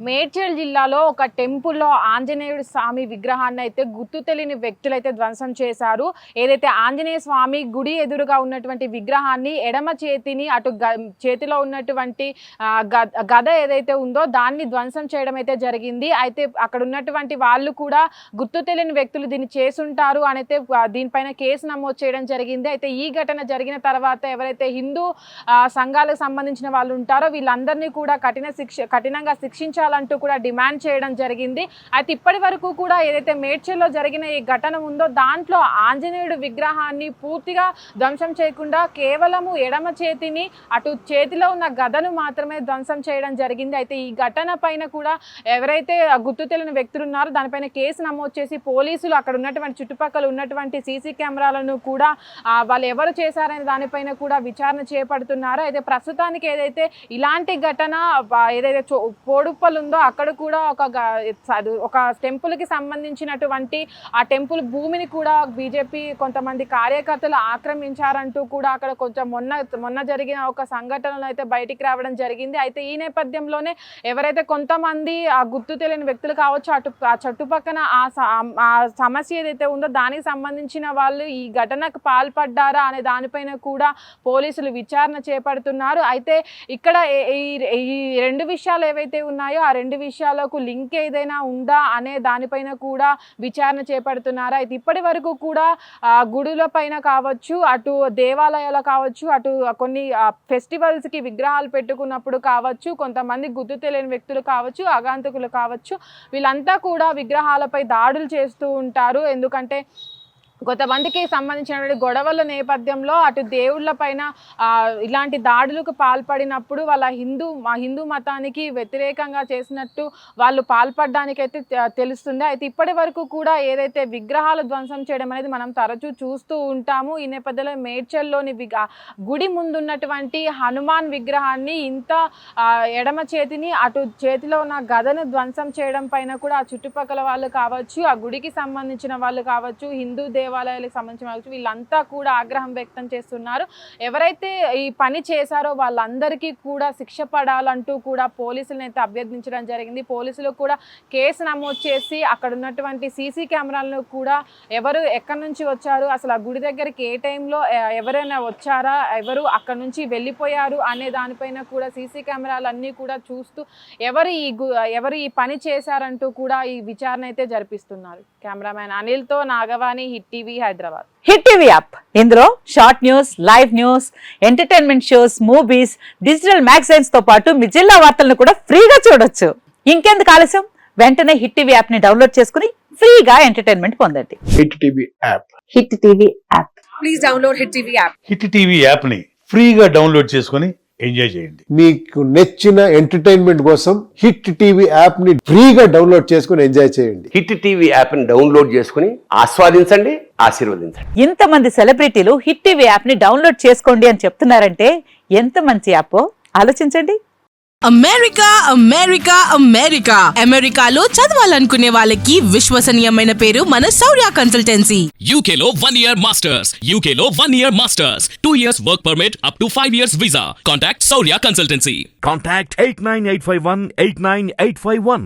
మేడ్చల్ జిల్లాలో ఒక టెంపుల్లో ఆంజనేయుడి స్వామి విగ్రహాన్ని అయితే గుర్తు తెలియని వ్యక్తులైతే ధ్వంసం చేశారు. ఏదైతే ఆంజనేయ స్వామి గుడి ఎదురుగా ఉన్నటువంటి విగ్రహాన్ని ఎడమ చేతిని అటు చేతిలో ఉన్నటువంటి గద ఏదైతే ఉందో దాన్ని ధ్వంసం చేయడం అయితే జరిగింది. అయితే అక్కడ ఉన్నటువంటి వాళ్ళు కూడా గుర్తు తెలియని వ్యక్తులు దీన్ని చేసుంటారు అని అయితే దీనిపైన కేసు నమోదు చేయడం జరిగింది. అయితే ఈ ఘటన జరిగిన తర్వాత ఎవరైతే హిందూ సంఘాలకు సంబంధించిన వాళ్ళు ఉంటారో వీళ్ళందరినీ కూడా కఠినంగా శిక్షించాలంటూ కూడా డిమాండ్ చేయడం జరిగింది. అయితే ఇప్పటి వరకు కూడా ఏదైతే మేడ్చల్లో జరిగిన ఈ ఘటన ఉందో దాంట్లో ఆంజనేయుడు విగ్రహాన్ని పూర్తిగా ధ్వంసం చేయకుండా కేవలము ఎడమ చేతిని అటు చేతిలో ఉన్న గదను మాత్రమే ధ్వంసం చేయడం జరిగింది. అయితే ఈ ఘటన పైన కూడా ఎవరైతే గుర్తు తెలియని వ్యక్తులు ఉన్నారో దానిపైన కేసు నమోదు చేసి పోలీసులు అక్కడ ఉన్నటువంటి చుట్టుపక్కల ఉన్నటువంటి సీసీ కెమెరాలను కూడా వాళ్ళు ఎవరు చేశారనే దానిపైన కూడా విచారణ చేపడుతున్నారు. అయితే ప్రస్తుతానికి ఏదైతే ఇలాంటి ఘటన ఏదైతే పోడుప్పలు ఉందో అక్కడ కూడా ఒక టెంపుల్కి సంబంధించినటువంటి ఆ టెంపుల్ భూమిని కూడా బీజేపీ కొంతమంది కార్యకర్తలు ఆక్రమించారంటూ కూడా అక్కడ కొంచెం మొన్న జరిగిన ఒక సంఘటనలు అయితే బయటికి రావడం జరిగింది. అయితే ఈ నేపథ్యంలోనే ఎవరైతే కొంతమంది ఆ గుర్తు తెలియని వ్యక్తులు కావచ్చు ఆ చుట్టుపక్కన ఆ సమస్య ఏదైతే ఉందో దానికి సంబంధించిన వాళ్ళు ఈ ఘటనకు పాల్పడ్డారా అనే దానిపైన కూడా పోలీసులు విచారణ చేపడుతున్నారు. అయితే ఇక్కడ ఈ రెండు విషయాలు ఏవైతే ఉన్నాయో ఆ రెండు విషయాలకు లింక్ ఏదైనా ఉందా అనే దానిపైన కూడా విచారణ చేపడుతున్నారు. అయితే ఇప్పటి వరకు కూడా గుడుల పైన కావచ్చు అటు దేవాలయాలు కావచ్చు అటు కొన్ని ఫెస్టివల్స్కి విగ్రహాలు పెట్టుకున్నప్పుడు కావచ్చు కొంతమంది గుర్తు తెలియని వ్యక్తులు కావచ్చు ఆగంతుకులు కావచ్చు వీళ్ళంతా కూడా విగ్రహాలపై దాడులు చేస్తూ ఉంటారు. ఎందుకంటే కొంతమందికి సంబంధించినటువంటి గొడవల నేపథ్యంలో అటు దేవుళ్ళ పైన ఇలాంటి దాడులకు పాల్పడినప్పుడు వాళ్ళ హిందూ మతానికి వ్యతిరేకంగా చేసినట్టు వాళ్ళు పాల్పడడానికైతే తెలుస్తుంది. అయితే ఇప్పటి వరకు కూడా ఏదైతే విగ్రహాలు ధ్వంసం చేయడం అనేది మనం తరచూ చూస్తూ ఉంటాము. ఈ నేపథ్యంలో మేడ్చల్లోని గుడి ముందున్నటువంటి హనుమాన్ విగ్రహాన్ని ఇంత ఎడమ చేతిని అటు చేతిలో ఉన్న గదను ధ్వంసం చేయడం పైన కూడా ఆ చుట్టుపక్కల వాళ్ళు కావచ్చు ఆ గుడికి సంబంధించిన వాళ్ళు కావచ్చు హిందూ దేవాలయాలకు సంబంధించిన వాళ్ళు వీళ్ళంతా కూడా ఆగ్రహం వ్యక్తం చేస్తున్నారు. ఎవరైతే ఈ పని చేశారో వాళ్ళందరికీ కూడా శిక్ష పడాలంటూ కూడా పోలీసులను అయితే అభ్యర్థించడం జరిగింది. పోలీసులు కూడా కేసు నమోదు చేసి అక్కడ ఉన్నటువంటి సీసీ కెమెరాలను కూడా ఎవరు ఎక్కడి నుంచి వచ్చారు అసలు ఆ గుడి దగ్గరికి ఏ టైంలో ఎవరైనా వచ్చారా ఎవరు అక్కడ నుంచి వెళ్ళిపోయారు అనే దానిపైన కూడా సీసీ కెమెరాలన్నీ కూడా చూస్తూ ఎవరు ఈ పని చేశారంటూ కూడా ఈ విచారణ అయితే జరిపిస్తున్నారు. కెమెరామ్యాన్ అనిల్తో Nagavani hit TV Hyderabad. Hit TV app ఇందులో short news live news entertainment shows movies digital magazines తో పాటు మీ జిల్లా వార్తలను కూడా ఫ్రీగా చూడొచ్చు. ఇంకెందుకు ఆలస్యం వెంటనే హిట్ టీవీ యాప్ ని డౌన్లోడ్ చేసుకుని ఫ్రీగా ఎంటర్టైన్మెంట్ పొందండి. Hit TV app please download hit TV app. Hit TV app ని ఫ్రీగా డౌన్లోడ్ చేసుకుని ఎంజాయ్ చేయండి. మీకు నచ్చిన ఎంటర్టైన్మెంట్ కోసం హిట్ టీవీ యాప్ ని ఫ్రీగా డౌన్లోడ్ చేసుకుని ఎంజాయ్ చేయండి. హిట్ టీవీ యాప్ ని డౌన్లోడ్ చేసుకుని ఆస్వాదించండి, ఆశీర్వదించండి. ఇంతమంది సెలబ్రిటీలు హిట్ టీవీ యాప్ ని డౌన్లోడ్ చేసుకోండి అని చెప్తున్నారంటే ఎంత మంచి యాప్ ఆలోచించండి. అమెరికాలో చదవాలనుకునే వాళ్ళకి విశ్వసనీయమైన పేరు మన శౌర్య కన్సల్టెన్సీ. UK లో 1 year masters, 2 years work permit up to 5 years visa. Contact Saurya Consultancy. Contact 89851 89851.